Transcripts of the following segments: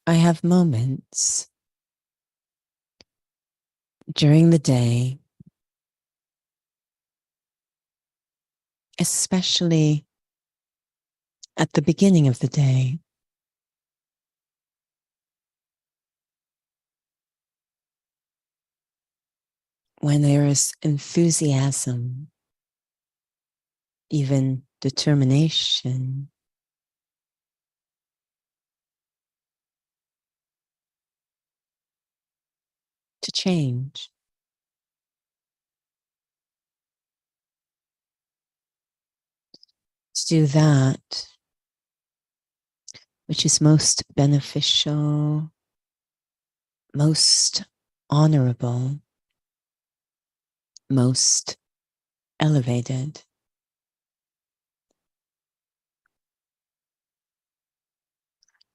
I have moments during the day, especially at the beginning of the day, when there is enthusiasm, even determination to change, to do that which is most beneficial, most honorable, most elevated.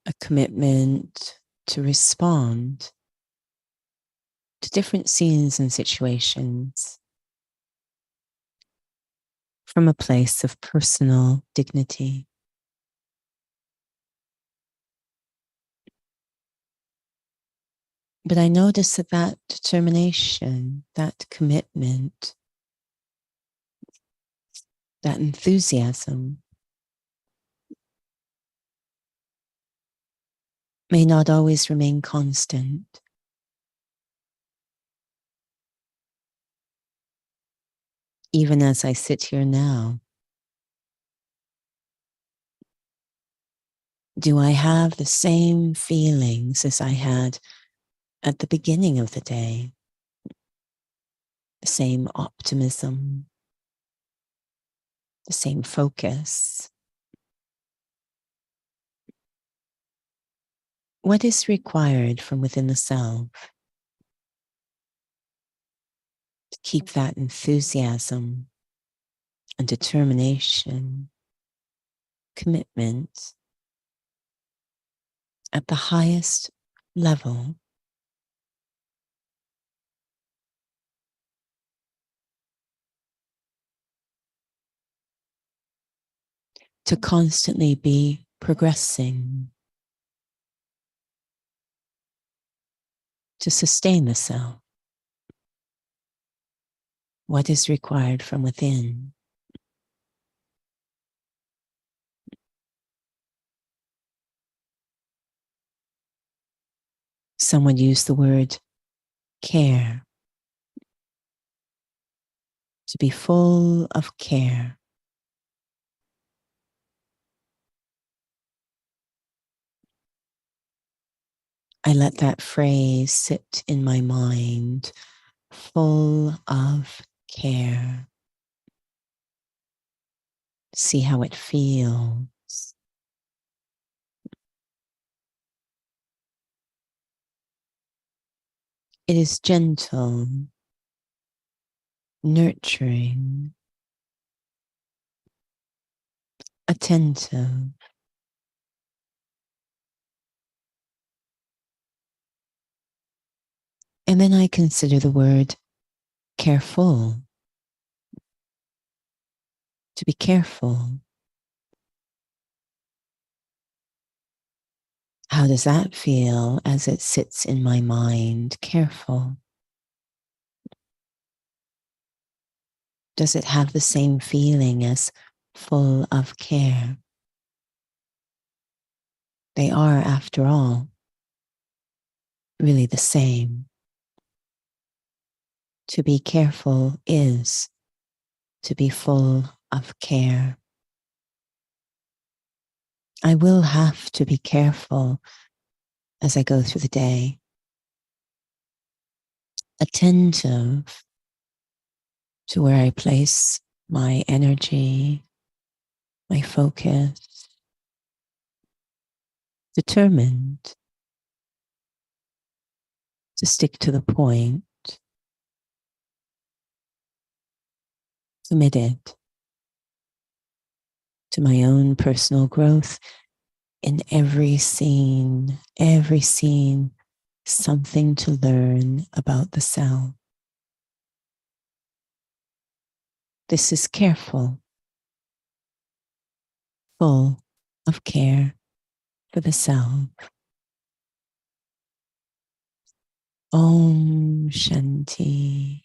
A commitment to respond to different scenes and situations from a place of personal dignity. But I notice that determination, that commitment, that enthusiasm may not always remain constant. Even as I sit here now, do I have the same feelings as I had at the beginning of the day? The same optimism, the same focus. What is required from within the self to keep that enthusiasm and determination, commitment at the highest level? To constantly be progressing, to sustain the self? What is required from within? Someone used the word care, to be full of care. I let that phrase sit in my mind, full of care. See how it feels. It is gentle, nurturing, attentive. And then I consider the word careful, to be careful. How does that feel as it sits in my mind? Careful. Does it have the same feeling as full of care? They are, after all, really the same. To be careful is to be full of care. I will have to be careful as I go through the day, attentive to where I place my energy, my focus, determined to stick to the point, committed to my own personal growth in every scene, something to learn about the self. This is careful, full of care for the self. Om Shanti.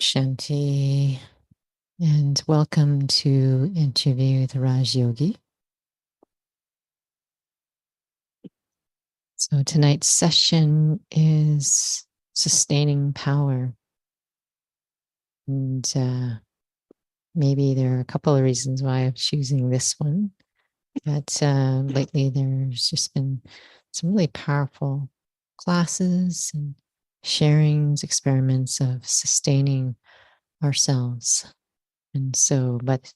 Shanti, and welcome to Interview with Raj Yogi. So, tonight's session is sustaining power. And maybe there are a couple of reasons why I'm choosing this one. But lately, there's just been some really powerful classes and sharings, experiments of sustaining ourselves. And so, but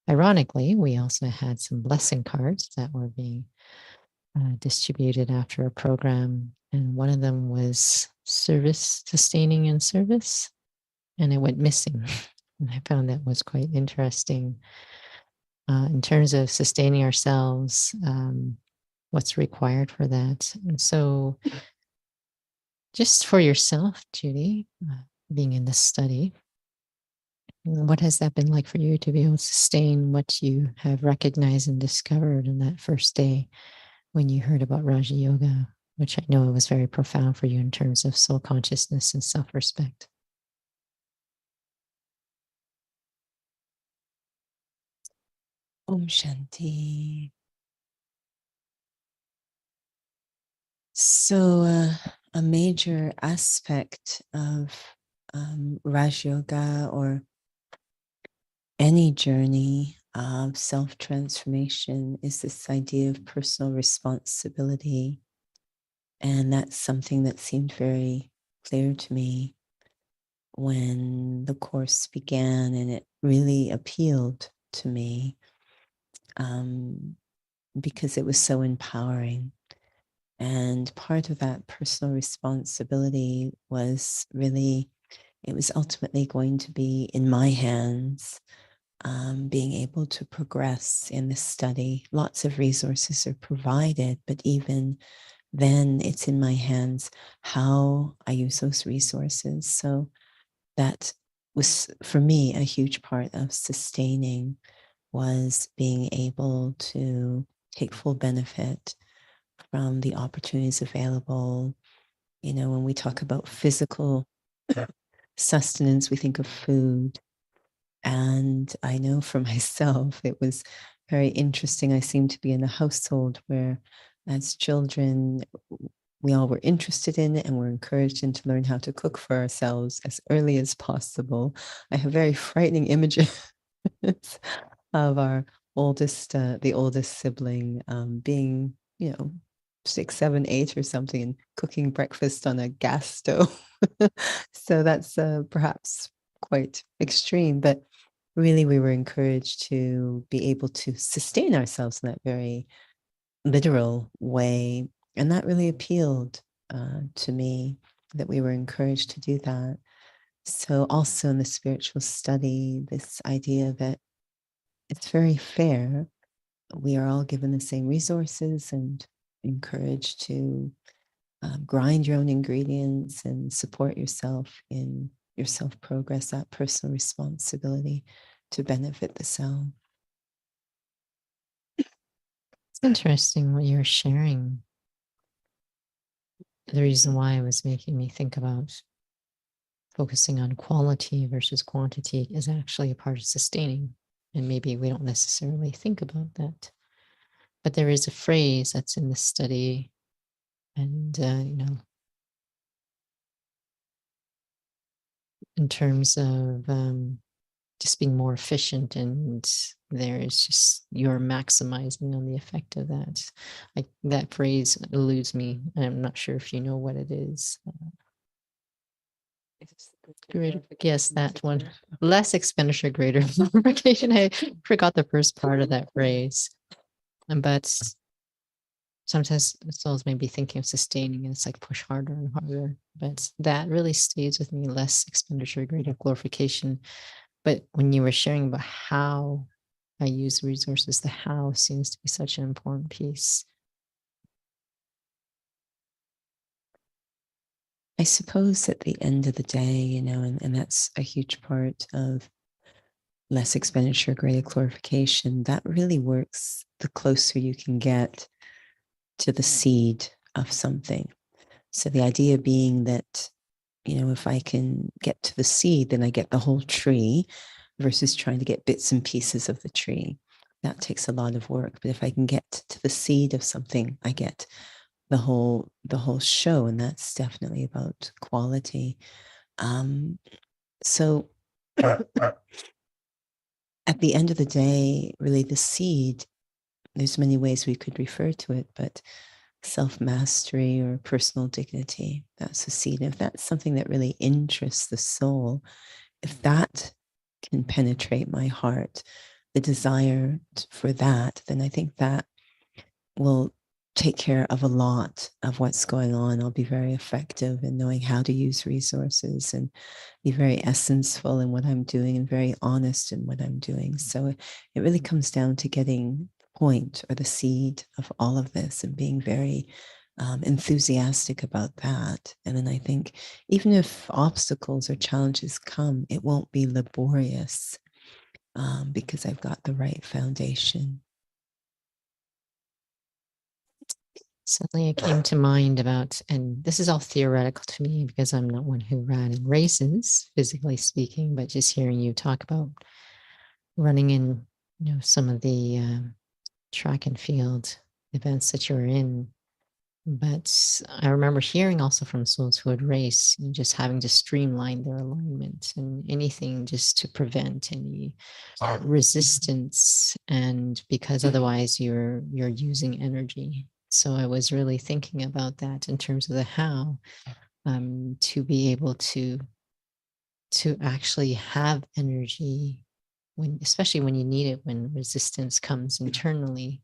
ironically, we also had some blessing cards that were being distributed after a program. And one of them was service, sustaining and service. And it went missing. And I found that was quite interesting in terms of sustaining ourselves, what's required for that. And so, just for yourself, Judy, being in this study, what has that been like for you to be able to sustain what you have recognized and discovered in that first day when you heard about Raja Yoga, which I know was very profound for you in terms of soul consciousness and self respect? Om Shanti. So, a major aspect of Raj Yoga or any journey of self transformation is this idea of personal responsibility. And that's something that seemed very clear to me when the course began, and it really appealed to me because it was so empowering. And part of that personal responsibility was really, it was ultimately going to be in my hands, being able to progress in the study. Lots of resources are provided, but even then it's in my hands how I use those resources. So that was, for me, a huge part of sustaining, was being able to take full benefit from the opportunities available. You know, when we talk about physical sustenance, we think of food. And I know for myself, it was very interesting. I seemed to be in a household where, as children, we all were interested in it and were encouraged to learn how to cook for ourselves as early as possible. I have very frightening images of our oldest, the oldest sibling, being, 6, 7, 8 or something, and cooking breakfast on a gas stove. So that's perhaps quite extreme, but really we were encouraged to be able to sustain ourselves in that very literal way. And that really appealed to me, that we were encouraged to do that. So also in the spiritual study, this idea that it's very fair. We are all given the same resources and encouraged to grind your own ingredients and support yourself in your self progress, that personal responsibility to benefit the self. It's interesting what you're sharing. The reason why was making me think about focusing on quality versus quantity is actually a part of sustaining. And maybe we don't necessarily think about that. But there is a phrase that's in the study, and, in terms of just being more efficient, and there is just you're maximizing on the effect of that. That phrase eludes me, and I'm not sure if you know what it is. Greater, yes, that one. Less expenditure, greater glorification. I forgot the first part of that phrase. But sometimes souls may be thinking of sustaining, and it's like push harder and harder. But that really stays with me: less expenditure, greater glorification. But when you were sharing about how I use resources, the how seems to be such an important piece. I suppose at the end of the day, and that's a huge part of less expenditure, greater glorification, that really works the closer you can get to the seed of something. So the idea being that, if I can get to the seed, then I get the whole tree versus trying to get bits and pieces of the tree. That takes a lot of work. But if I can get to the seed of something, I get the whole show, and that's definitely about quality. So at the end of the day, really the seed, there's many ways we could refer to it, but self-mastery or personal dignity, that's a seed. If that's something that really interests the soul, if that can penetrate my heart, the desire for that, then I think that will take care of a lot of what's going on. I'll be very effective in knowing how to use resources and be very essential in what I'm doing and very honest in what I'm doing. So it really comes down to getting the point or the seed of all of this and being very enthusiastic about that. And then I think even if obstacles or challenges come, it won't be laborious because I've got the right foundation. Suddenly it came to mind about, and this is all theoretical to me because I'm not one who ran in races, physically speaking, but just hearing you talk about running in, some of the track and field events that you're in. But I remember hearing also from souls who would race, just having to streamline their alignment and anything just to prevent any resistance, and because otherwise you're using energy. So I was really thinking about that in terms of the how, to be able to actually have energy when, especially when you need it, when resistance comes internally.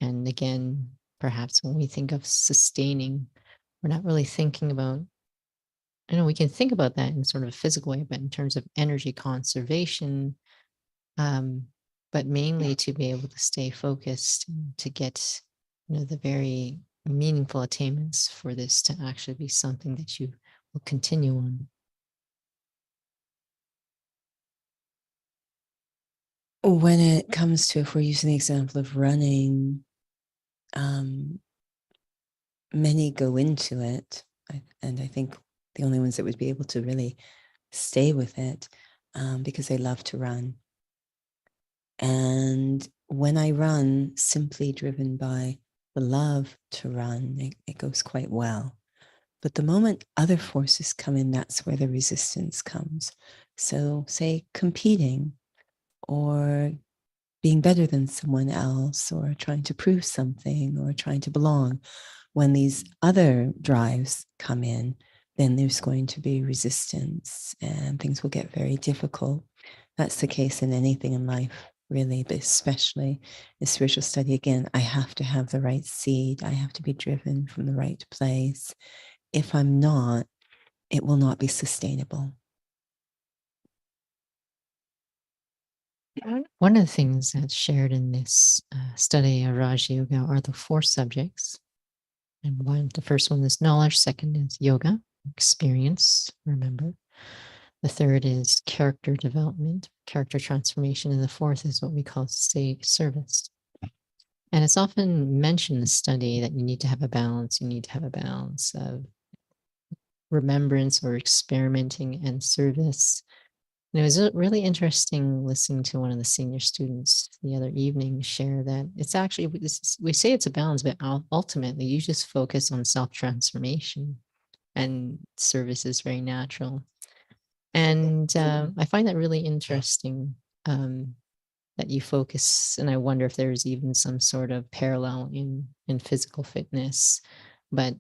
And again, perhaps when we think of sustaining, we're not really thinking about, I know we can think about that in sort of a physical way, but in terms of energy conservation, um, but mainly to be able to stay focused and to get, the very meaningful attainments for this to actually be something that you will continue on. When it comes to, if we're using the example of running, many go into it, and I think the only ones that would be able to really stay with it because they love to run. And when I run, simply driven by the love to run, it goes quite well. But the moment other forces come in, that's where the resistance comes. So, say competing or being better than someone else or trying to prove something or trying to belong. When these other drives come in, then there's going to be resistance and things will get very difficult. That's the case in anything in life, really, but especially in spiritual study. Again, I have to have the right seed. I have to be driven from the right place. If I'm not, it will not be sustainable. One of the things that's shared in this study of Raj Yoga are the 4 subjects. And the first one is knowledge, second is yoga, experience, remember. The third is character development, character transformation, and the fourth is what we call state service. And it's often mentioned in the study that you need to have a balance. You need to have a balance of remembrance or experimenting and service. And it was really interesting listening to one of the senior students the other evening share that it's actually, we say it's a balance, but ultimately you just focus on self transformation and service is very natural. And I find that really interesting, that you focus, and I wonder if there's even some sort of parallel in physical fitness. But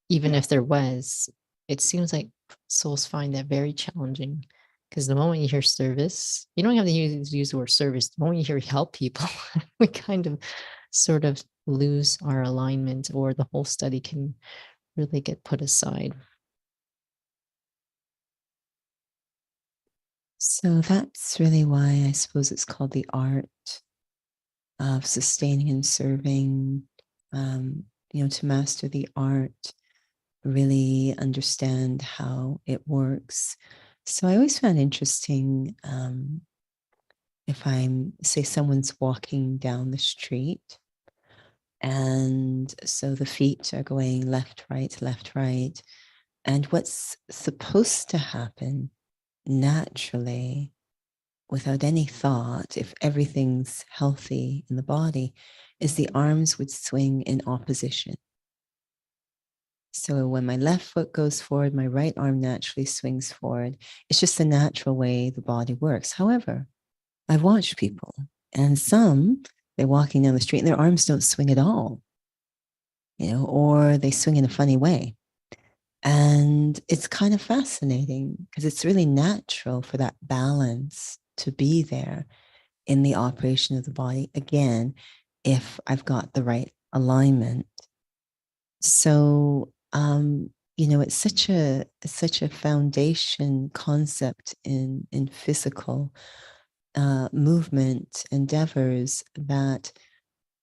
even if there was, it seems like souls find that very challenging because the moment you hear service, you don't have to use the word service. The moment you hear help people, we kind of sort of lose our alignment, or the whole study can really get put aside. So that's really why I suppose it's called the art of sustaining and serving. To master the art, really understand how it works. So I always found interesting, if I'm, say, someone's walking down the street, and so the feet are going left, right, left, right. And what's supposed to happen naturally, without any thought, if everything's healthy in the body, is the arms would swing in opposition. So when my left foot goes forward, my right arm naturally swings forward. It's just the natural way the body works. However, I've watched people, and some, they're walking down the street and their arms don't swing at all, or they swing in a funny way. And it's kind of fascinating because it's really natural for that balance to be there in the operation of the body. Again, if I've got the right alignment. So, it's such a foundation concept in physical movement endeavors that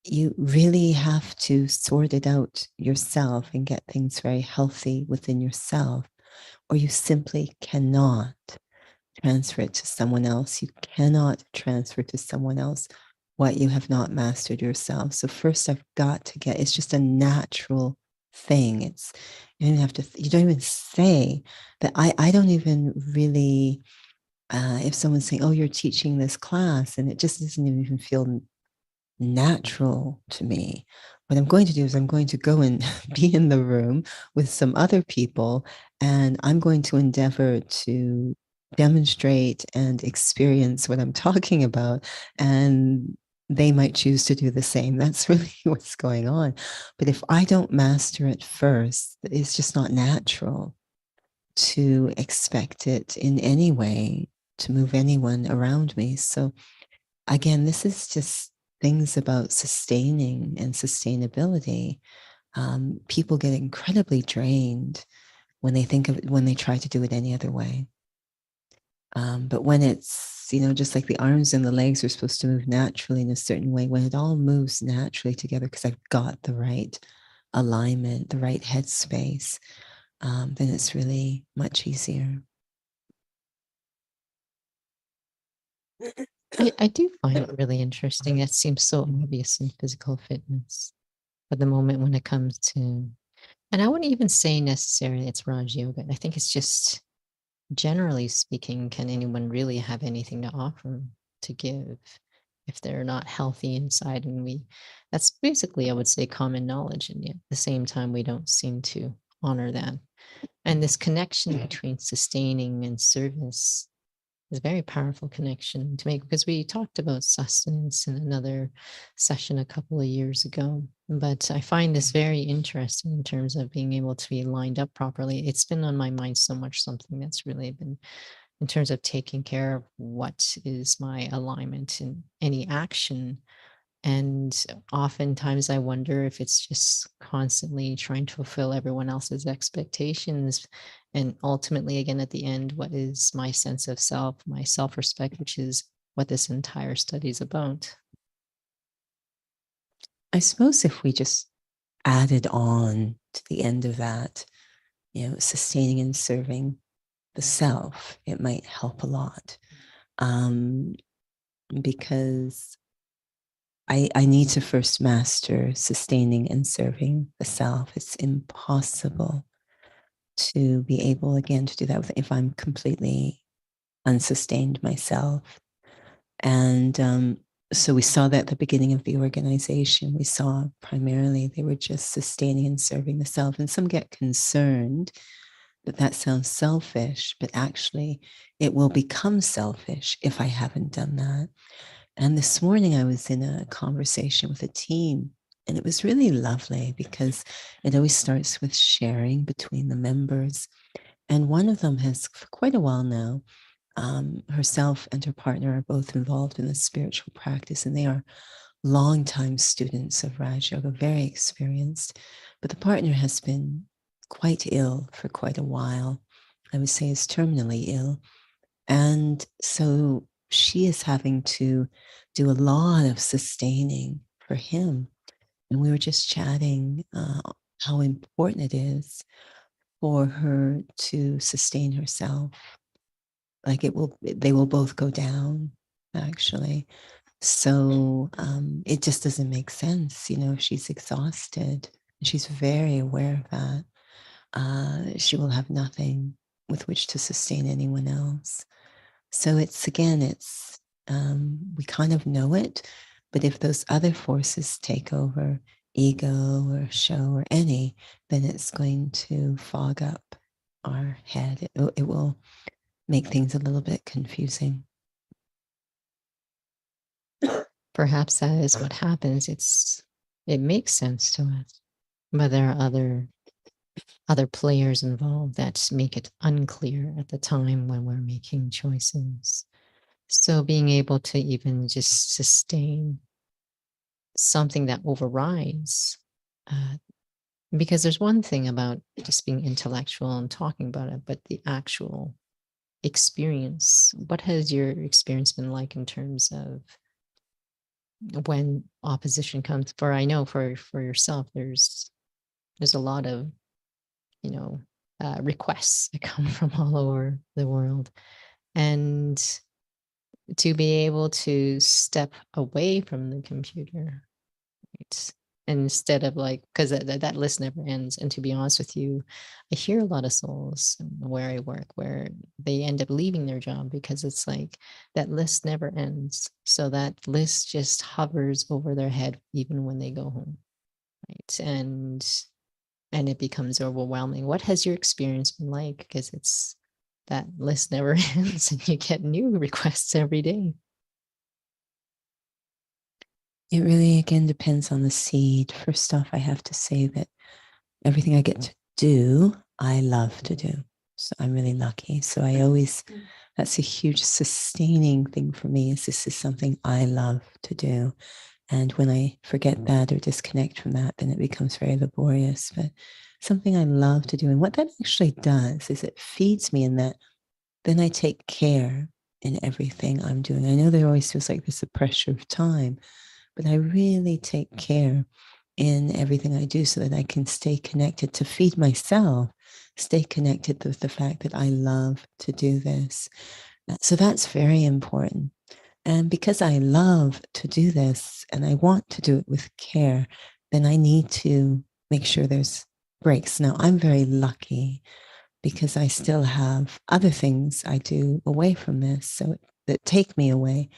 you really have to sort it out yourself and get things very healthy within yourself, or you simply cannot transfer it to someone else. You cannot transfer to someone else what you have not mastered yourself. So first I've got to get, it's just a natural thing. It's, you don't have to, you don't even say that. I don't even really, if someone's saying, oh, you're teaching this class, and it just doesn't even feel natural to me. What I'm going to do is I'm going to go and be in the room with some other people, and I'm going to endeavor to demonstrate and experience what I'm talking about. And they might choose to do the same. That's really what's going on. But if I don't master it first, it's just not natural to expect it in any way to move anyone around me. So again, this is just things about sustaining and sustainability. People get incredibly drained when they think of it, when they try to do it any other way. But when it's, just like the arms and the legs are supposed to move naturally in a certain way, when it all moves naturally together, because I've got the right alignment, the right headspace, then it's really much easier. I do find it really interesting. It seems so obvious in physical fitness. But the moment when it comes to, and I wouldn't even say necessarily it's Raj Yoga. I think it's just, generally speaking, can anyone really have anything to offer, to give, if they're not healthy inside? And that's basically, I would say, common knowledge. And yet at the same time, we don't seem to honor that. And this connection between sustaining and service is a very powerful connection to make, because we talked about sustenance in another session a couple of years ago. But I find this very interesting in terms of being able to be lined up properly. It's been on my mind so much, something that's really been in terms of taking care of what is my alignment in any action. And oftentimes I wonder if it's just constantly trying to fulfill everyone else's expectations. And ultimately, again, at the end, what is my sense of self, my self respect, which is what this entire study is about. I suppose if we just added on to the end of that, sustaining and serving the self, it might help a lot. Because I need to first master sustaining and serving the self. It's impossible to be able again to do that if I'm completely unsustained myself. And so we saw that at the beginning of the organization. We saw primarily they were just sustaining and serving the self. And some get concerned that that sounds selfish, but actually it will become selfish if I haven't done that. And this morning I was in a conversation with a team, and it was really lovely because it always starts with sharing between the members. And one of them has, for quite a while now, herself and her partner are both involved in the spiritual practice, and they are longtime students of Raj Yoga, very experienced. But the partner has been quite ill for quite a while. I would say is terminally ill. And so she is having to do a lot of sustaining for him. And we were just chatting how important it is for her to sustain herself. Like they will both go down, actually. So it just doesn't make sense, if she's exhausted. And she's very aware of that. She will have nothing with which to sustain anyone else. So we kind of know it, but if those other forces take over, ego or show or any, then it's going to fog up our head. It will make things a little bit confusing. Perhaps that is what happens. It makes sense to us, but there are other players involved that make it unclear at the time when we're making choices. So being able to even just sustain something that overrides, because there's one thing about just being intellectual and talking about it, but the actual experience. What has your experience been like in terms of when opposition comes? For I know for yourself, there's a lot of requests that come from all over the world, and to be able to step away from the computer, right? Instead of because that list never ends. And to be honest with you, I hear a lot of souls where I work where they end up leaving their job because it's like that list never ends. So that list just hovers over their head even when they go home, right? And it becomes overwhelming. What has your experience been like? Because it's that list never ends and you get new requests every day. It really, again, depends on the seed. First off, I have to say that everything I get to do, I love to do. So I'm really lucky. So that's a huge sustaining thing for me is this is something I love to do. And when I forget that or disconnect from that, then it becomes very laborious. But something I love to do. And what that actually does is it feeds me in that then I take care in everything I'm doing. I know there always feels like there's a pressure of time, but I really take care in everything I do so that I can stay connected to feed myself, stay connected with the fact that I love to do this. So that's very important. And because I love to do this and I want to do it with care, then I need to make sure there's breaks. Now, I'm very lucky because I still have other things I do away from this, so that take me away,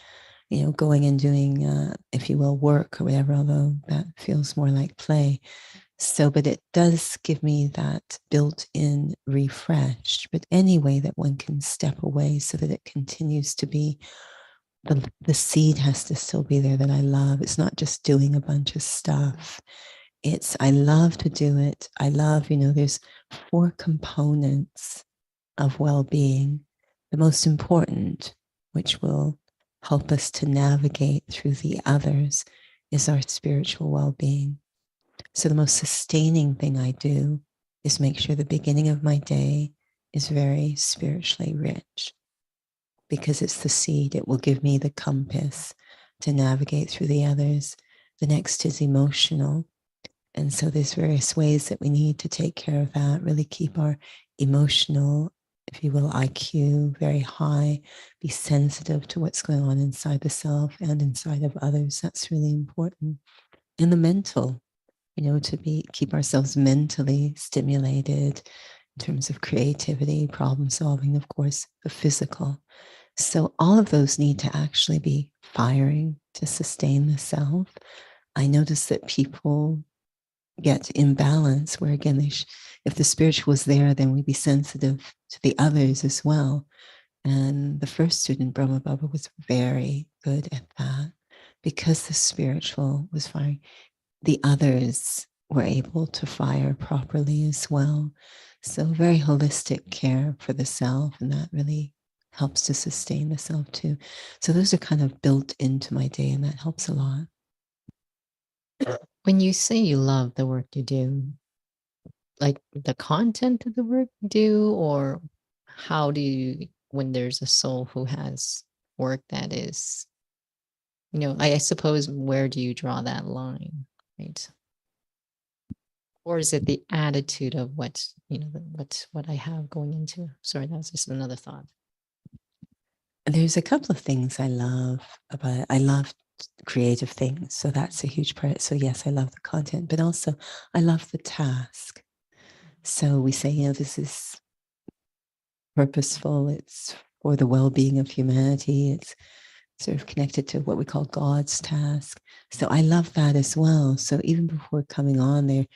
going and doing, if you will, work or whatever, although that feels more like play. So, but it does give me that built-in refresh, but any way that one can step away so that it continues to be, the seed has to still be there that I love. It's not just doing a bunch of stuff. I love to do it. I love, there's 4 components of well-being. The most important, which will help us to navigate through the others, is our spiritual well-being. So the most sustaining thing I do is make sure the beginning of my day is very spiritually rich, because it's the seed. It will give me the compass to navigate through the others. The next is emotional. And so there's various ways that we need to take care of that, really keep our emotional, if you will, IQ very high, be sensitive to what's going on inside the self and inside of others. That's really important. And the mental, to keep ourselves mentally stimulated in terms of creativity, problem solving, of course, the physical. So all of those need to actually be firing to sustain the self. I notice that people get imbalance where again, if the spiritual was there, then we'd be sensitive to the others as well. And the first student, Brahma Baba, was very good at that because the spiritual was firing. The others were able to fire properly as well. So very holistic care for the self, and that really helps to sustain the self too. So those are kind of built into my day, and that helps a lot. When you say you love the work you do, like the content of the work you do, or how do you, when there's a soul who has work that is, I suppose, where do you draw that line, right? Or is it the attitude of what I have going into? Sorry, that was just another thought. There's a couple of things I love about it. I love creative things, so that's a huge part. So yes, I love the content, but also I love the task. So we say, this is purposeful. It's for the well-being of humanity. It's sort of connected to what we call God's task. So I love that as well. So even before coming on, there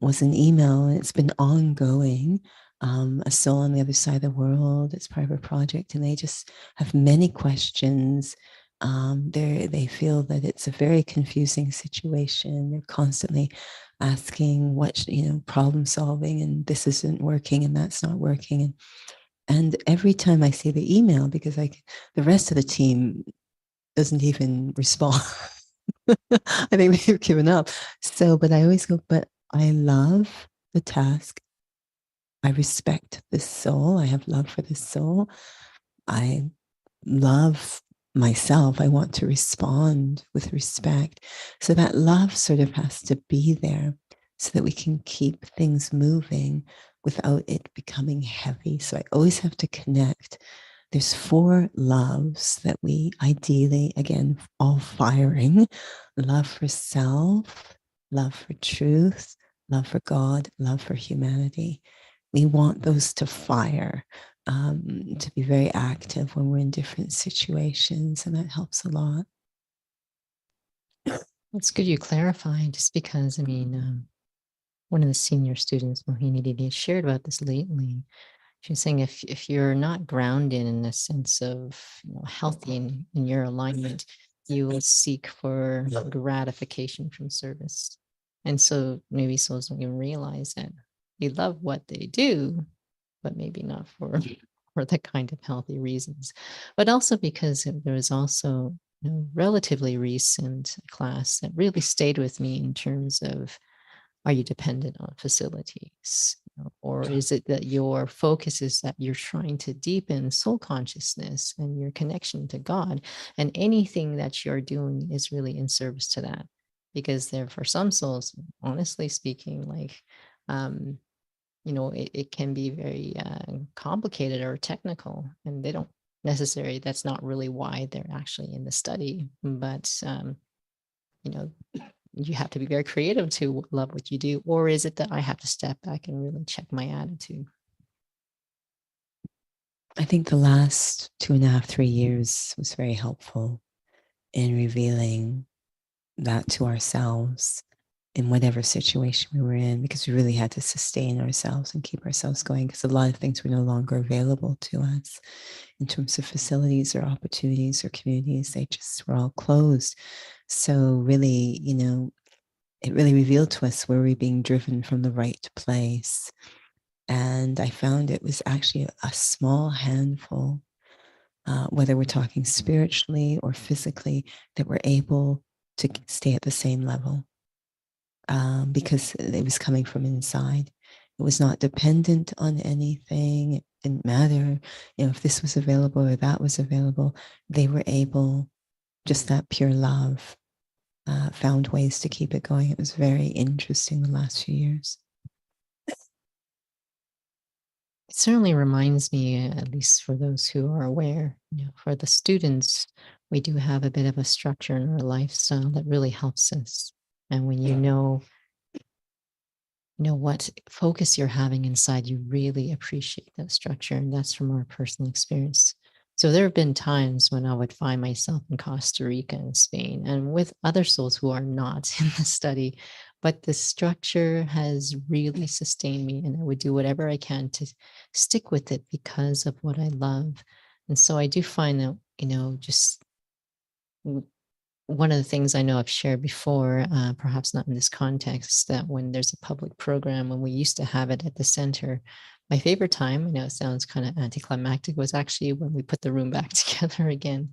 was an email, and it's been ongoing. A soul on the other side of the world. It's part of a project, and they just have many questions. They feel that it's a very confusing situation. They're constantly asking what problem solving, and this isn't working, and that's not working, and every time I see the email, because the rest of the team doesn't even respond. I think they've given up. So, but I always go, but I love the task. I respect this soul. I have love for this soul. I love myself. I want to respond with respect. So that love sort of has to be there so that we can keep things moving without it becoming heavy. So I always have to connect. There's 4 loves that we ideally, again, all firing: love for self, love for truth, love for God, love for humanity. We want those to fire, to be very active when we're in different situations, and that helps a lot. It's good you clarify, just because, one of the senior students, Mohini Didi, shared about this lately. She was saying if you're not grounded in a sense of healthy in your alignment, you will seek for gratification from service. And so maybe souls don't even realize that they love what they do, but maybe not for the kind of healthy reasons. But also because there was also relatively recent class that really stayed with me in terms of, are you dependent on facilities? Or is it that your focus is that you're trying to deepen soul consciousness and your connection to God, and anything that you're doing is really in service to that? Because there, for some souls, honestly speaking, like, it can be very complicated or technical, and they don't necessarily, that's not really why they're actually in the study. But you know you have to be very creative to love what you do. Or is it that I have to step back and really check my attitude? I think the last 2.5, 3 years was very helpful in revealing that to ourselves in whatever situation we were in, because we really had to sustain ourselves and keep ourselves going, because a lot of things were no longer available to us in terms of facilities or opportunities or communities. They just were all closed. So really, it really revealed to us where we're being driven from the right place. And I found it was actually a small handful, whether we're talking spiritually or physically, that were able to stay at the same level, because it was coming from inside. It was not dependent on anything. It didn't matter, if this was available or that was available. They were able, just that pure love, found ways to keep it going. It was very interesting the last few years. It certainly reminds me, at least for those who are aware, for the students, we do have a bit of a structure in our lifestyle that really helps us. And when what focus you're having inside, you really appreciate that structure. And that's from our personal experience. So there have been times when I would find myself in Costa Rica and Spain and with other souls who are not in the study, but the structure has really sustained me. And I would do whatever I can to stick with it because of what I love. And so I do find that, just one of the things I know I've shared before, perhaps not in this context, that when there's a public program, when we used to have it at the center, my favorite time, I know it sounds kind of anticlimactic, was actually when we put the room back together again.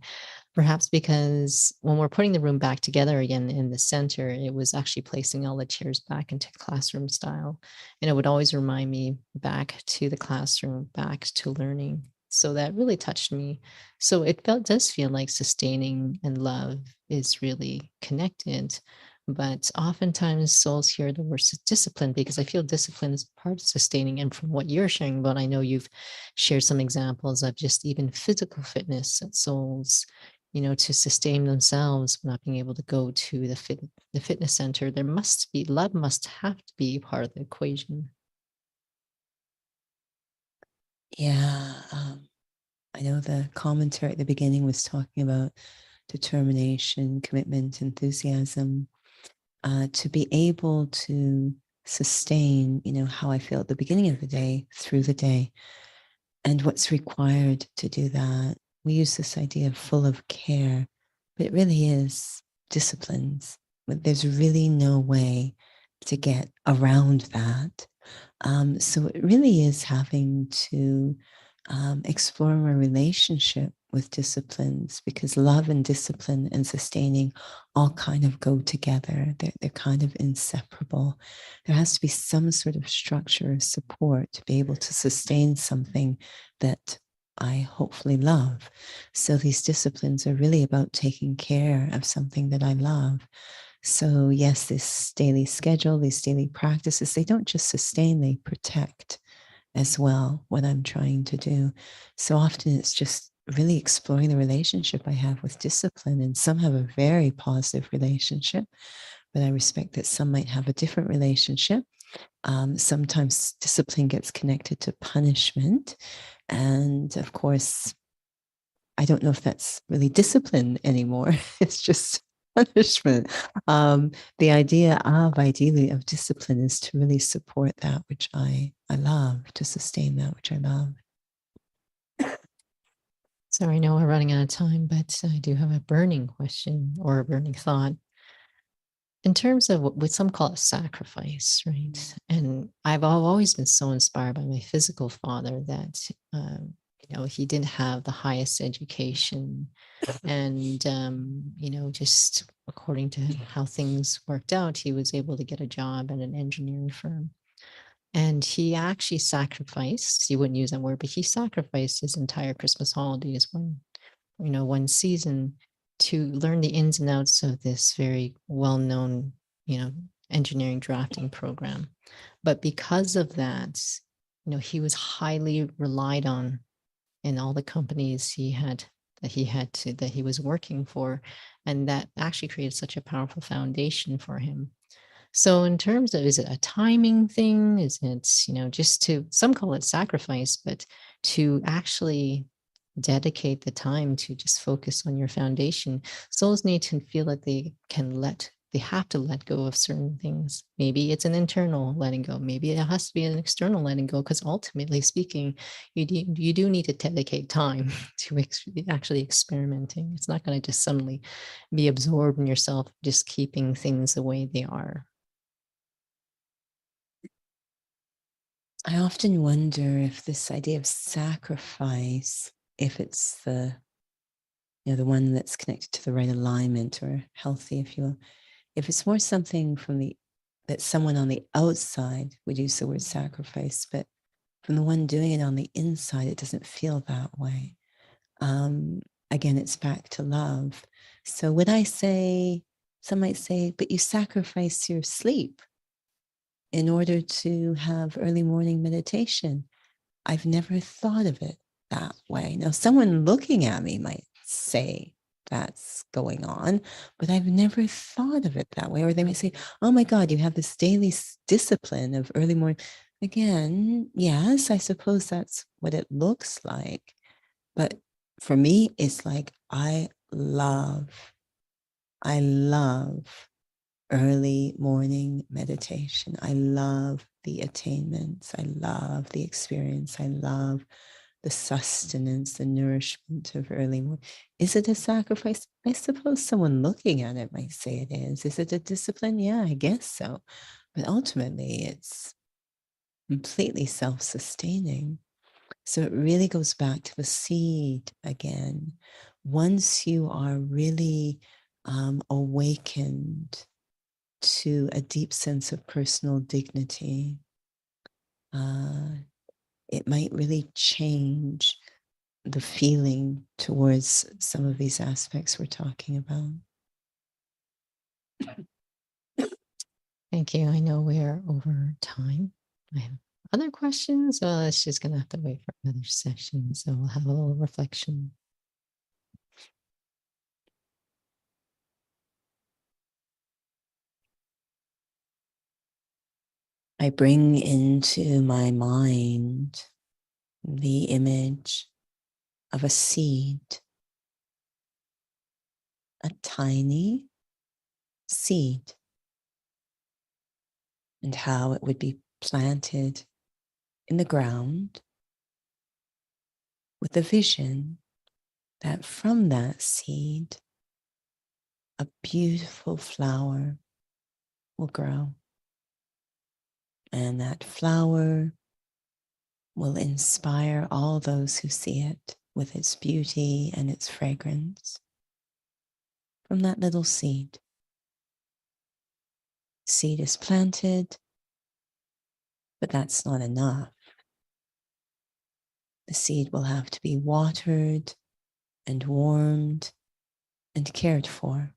Perhaps because when we're putting the room back together again in the center, it was actually placing all the chairs back into classroom style. And it would always remind me back to the classroom, back to learning. So that really touched me. So it does feel like sustaining and love is really connected. But oftentimes souls hear the word discipline because I feel discipline is part of sustaining. And from what you're sharing about, I know you've shared some examples of just even physical fitness that souls, to sustain themselves, not being able to go to the fitness center. There must be love, must have to be part of the equation. Yeah. I know the commentary at the beginning was talking about determination, commitment, enthusiasm, to be able to sustain, how I feel at the beginning of the day through the day and what's required to do that. We use this idea of full of care, but it really is disciplines. There's really no way to get around that. So it really is having to explore my relationship with disciplines, because love and discipline and sustaining all kind of go together. They're kind of inseparable. There has to be some sort of structure or support to be able to sustain something that I hopefully love. So these disciplines are really about taking care of something that I love. So yes, this daily schedule, these daily practices, they don't just sustain, they protect as well what I'm trying to do. So often it's just really exploring the relationship I have with discipline. And some have a very positive relationship, but I respect that some might have a different relationship. Sometimes discipline gets connected to punishment. And of course, I don't know if that's really discipline anymore. It's just punishment. The idea of ideally of discipline is to really support that which I love, to sustain that which I love. Sorry, I know we're running out of time, but I do have a burning question or a burning thought in terms of what some call a sacrifice, right? And I've always been so inspired by my physical father that, he didn't have the highest education. And, just according to how things worked out, he was able to get a job at an engineering firm. And he actually sacrificed, he wouldn't use that word, but he sacrificed his entire Christmas holidays one season to learn the ins and outs of this very well-known, you know, engineering drafting program. But because of that, he was highly relied on in all the companies that he was working for. And that actually created such a powerful foundation for him. So in terms of, is it a timing thing? Is it, just to, some call it sacrifice, but to actually dedicate the time to just focus on your foundation. Souls need to feel that they have to let go of certain things. Maybe it's an internal letting go. Maybe it has to be an external letting go, because ultimately speaking, you do need to dedicate time to actually experimenting. It's not going to just suddenly be absorbed in yourself, just keeping things the way they are. I often wonder if this idea of sacrifice, if it's the one that's connected to the right alignment or healthy, if you will, if it's more something that someone on the outside would use the word sacrifice, but from the one doing it on the inside, it doesn't feel that way. Again, it's back to love. So would I say, some might say, but you sacrifice your sleep in order to have early morning meditation. I've never thought of it that way. Now, someone looking at me might say that's going on, but I've never thought of it that way. Or they might say, oh my God, you have this daily discipline of early morning. Again, yes, I suppose that's what it looks like. But for me, it's like I love early morning meditation. I love the attainments. I love the experience. I love the sustenance, the nourishment of early morning. Is it a sacrifice? I suppose someone looking at it might say it is. Is it a discipline? Yeah, I guess so. But ultimately, it's completely self sustaining. So it really goes back to the seed again. Once you are really awakened to a deep sense of personal dignity, it might really change the feeling towards some of these aspects we're talking about. Thank you. I know we are over time. I have other questions. Well, it's just going to have to wait for another session. So we'll have a little reflection. I bring into my mind the image of a seed, a tiny seed, and how it would be planted in the ground with the vision that from that seed, a beautiful flower will grow. And that flower will inspire all those who see it with its beauty and its fragrance from that little seed. Seed is planted, but that's not enough. The seed will have to be watered and warmed and cared for.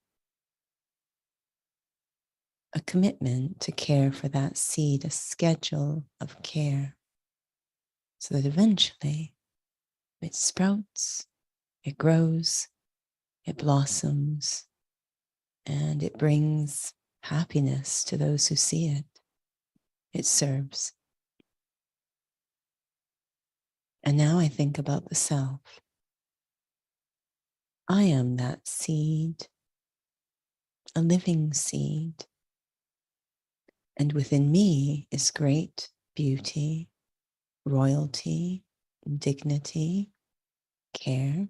A commitment to care for that seed, a schedule of care, so that eventually it sprouts, it grows, it blossoms, and it brings happiness to those who see it. It serves. And now I think about the self. I am that seed, a living seed. And within me is great beauty, royalty, dignity, care,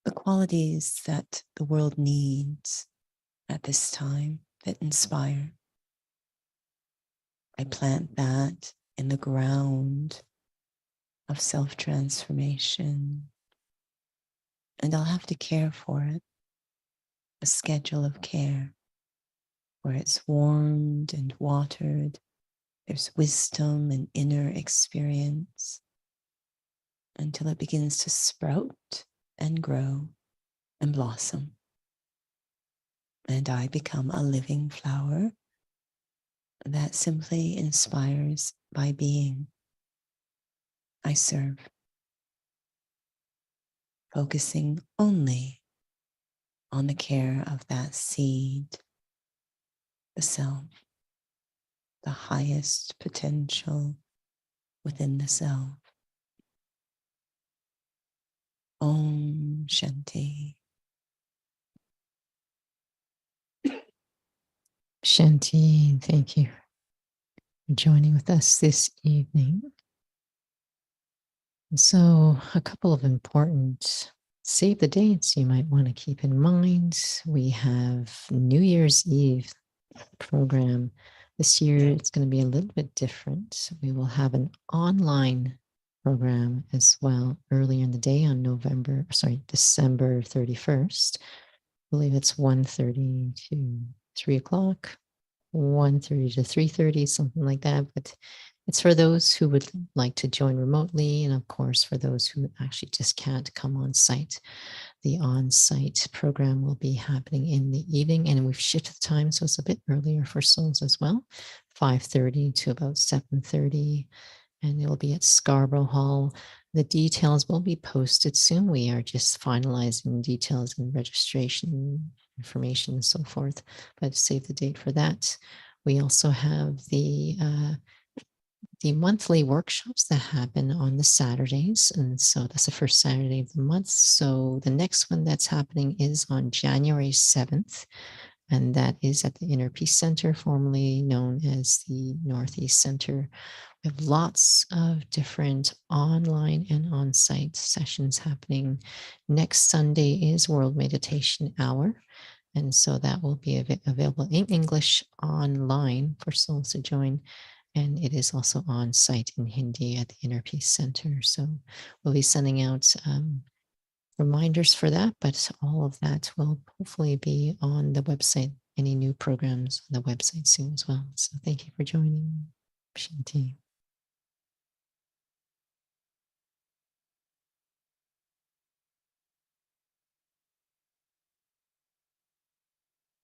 the qualities that the world needs at this time that inspire. I plant that in the ground of self-transformation, and I'll have to care for it, a schedule of care where it's warmed and watered. There's wisdom and inner experience until it begins to sprout and grow and blossom. And I become a living flower that simply inspires by being. I serve, focusing only on the care of that seed, the self, the highest potential within the self. Om Shanti. Shanti, thank you for joining with us this evening. And so, a couple of important save the dates you might want to keep in mind. We have New Year's Eve program. This year, it's going to be a little bit different. We will have an online program as well earlier in the day on December 31st. I believe it's 1:30 to 3 o'clock, 1:30 to 3:30, something like that. But it's for those who would like to join remotely, and of course, for those who actually just can't come on site. The on-site program will be happening in the evening, and we've shifted the time, so it's a bit earlier for souls as well, 5:30 to about 7:30, and it will be at Scarborough Hall. The details will be posted soon. We are just finalizing details and registration information and so forth, but save the date for that. We also have the monthly workshops that happen on the Saturdays. And so that's the first Saturday of the month. So the next one that's happening is on January 7th. And that is at the Inner Peace Center, formerly known as the Northeast Center. We have lots of different online and on site sessions happening. Next Sunday is World Meditation Hour. And so that will be available in English online for souls to join. And it is also on site in Hindi at the Inner Peace Center. So we'll be sending out reminders for that, but all of that will hopefully be on the website. Any new programs on the website soon as well. So thank you for joining. Shanti.